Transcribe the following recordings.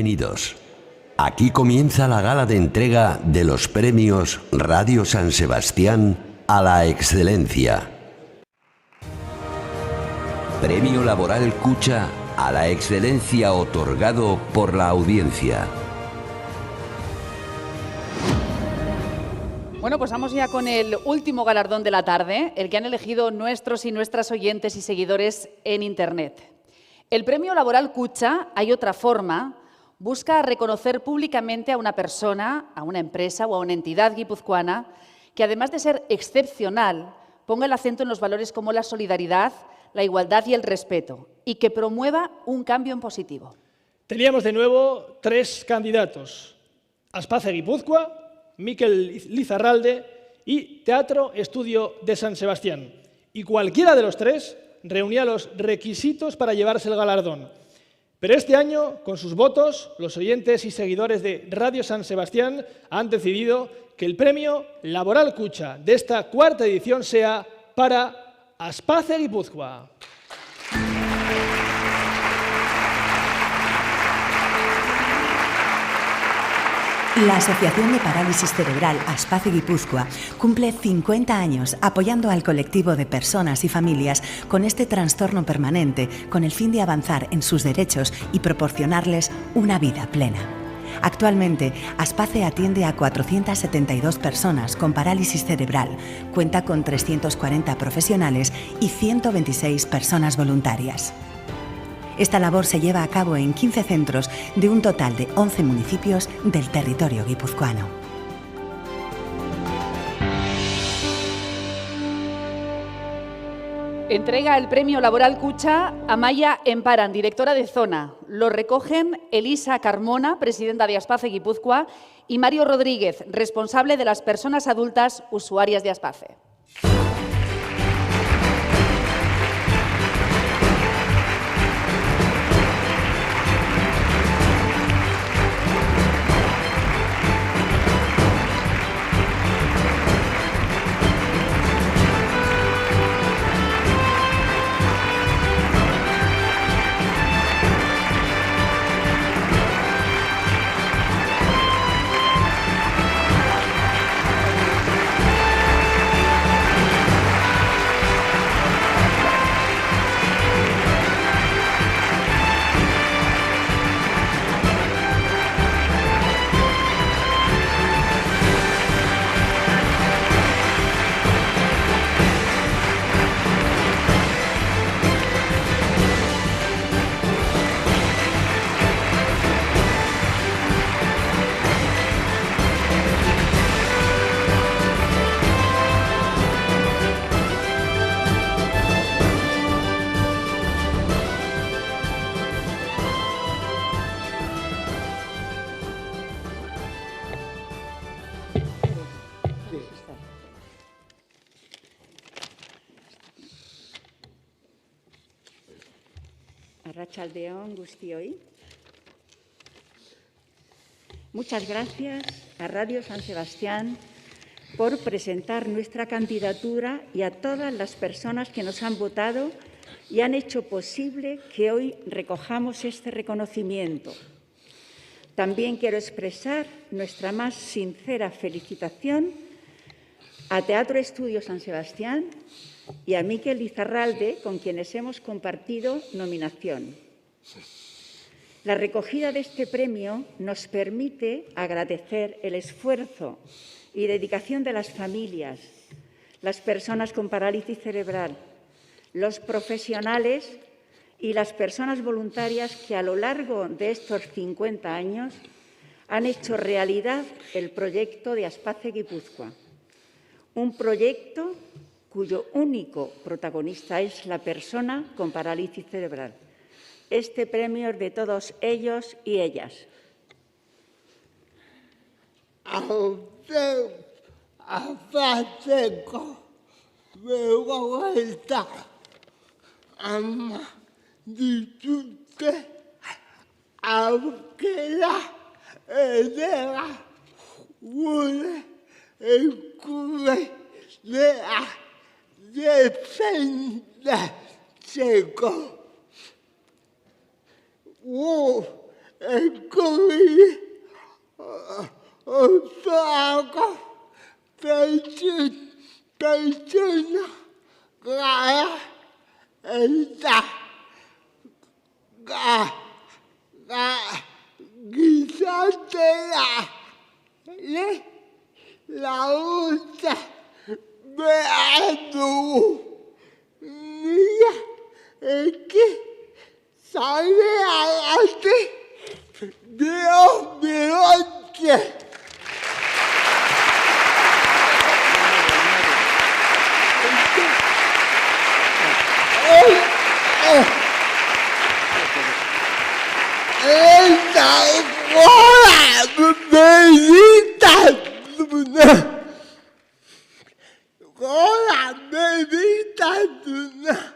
bienvenidos. Aquí comienza la gala de entrega de los premios Radio San Sebastián a la excelencia. Premio Laboral Cucha a la excelencia otorgado por la audiencia. Bueno, pues vamos ya con el último galardón de la tarde, el que han elegido nuestros y nuestras oyentes y seguidores en Internet. El Premio Laboral Cucha, Hay otra forma, busca reconocer públicamente a una persona, a una empresa o a una entidad guipuzcoana que, además de ser excepcional, ponga el acento en los valores como la solidaridad, la igualdad y el respeto, y que promueva un cambio en positivo. Teníamos de nuevo 3 candidatos: Aspace Guipúzcoa, Mikel Lizarralde y Teatro Estudio de San Sebastián. Y cualquiera de los 3 reunía los requisitos para llevarse el galardón. Pero este año, con sus votos, los oyentes y seguidores de Radio San Sebastián han decidido que el Premio Laboral Cucha de esta 4ª edición sea para Aspace Guipúzcoa. La Asociación de Parálisis Cerebral Aspace Guipúzcoa cumple 50 años apoyando al colectivo de personas y familias con este trastorno permanente con el fin de avanzar en sus derechos y proporcionarles una vida plena. Actualmente, Aspace atiende a 472 personas con parálisis cerebral, cuenta con 340 profesionales y 126 personas voluntarias. Esta labor se lleva a cabo en 15 centros de un total de 11 municipios del territorio guipuzcoano. Entrega el Premio Laboral Cucha a Maya Emparan, directora de zona. Lo recogen Elisa Carmona, presidenta de Aspace Guipúzcoa, y Mario Rodríguez, responsable de las personas adultas usuarias de Aspace. Arratsaldeon guztioi. Muchas gracias a Radio San Sebastián por presentar nuestra candidatura y a todas las personas que nos han votado y han hecho posible que hoy recojamos este reconocimiento. También quiero expresar nuestra más sincera felicitación a Teatro Estudio San Sebastián y a Mikel Lizarralde, con quienes hemos compartido nominación. La recogida de este premio nos permite agradecer el esfuerzo y dedicación de las familias, las personas con parálisis cerebral, los profesionales y las personas voluntarias que a lo largo de estos 50 años han hecho realidad el proyecto de Aspace Guipúzcoa, un proyecto cuyo único protagonista es la persona con parálisis cerebral. Este premio es de todos ellos y ellas. come un poco persona cara esta guisatela la usa beato mia e che sale avanti Dio veloce. Esta hora bendita Duna. Hora bendita Duna.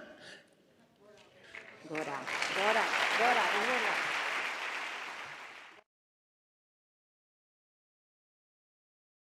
Gora, Gora, Gora, Gora.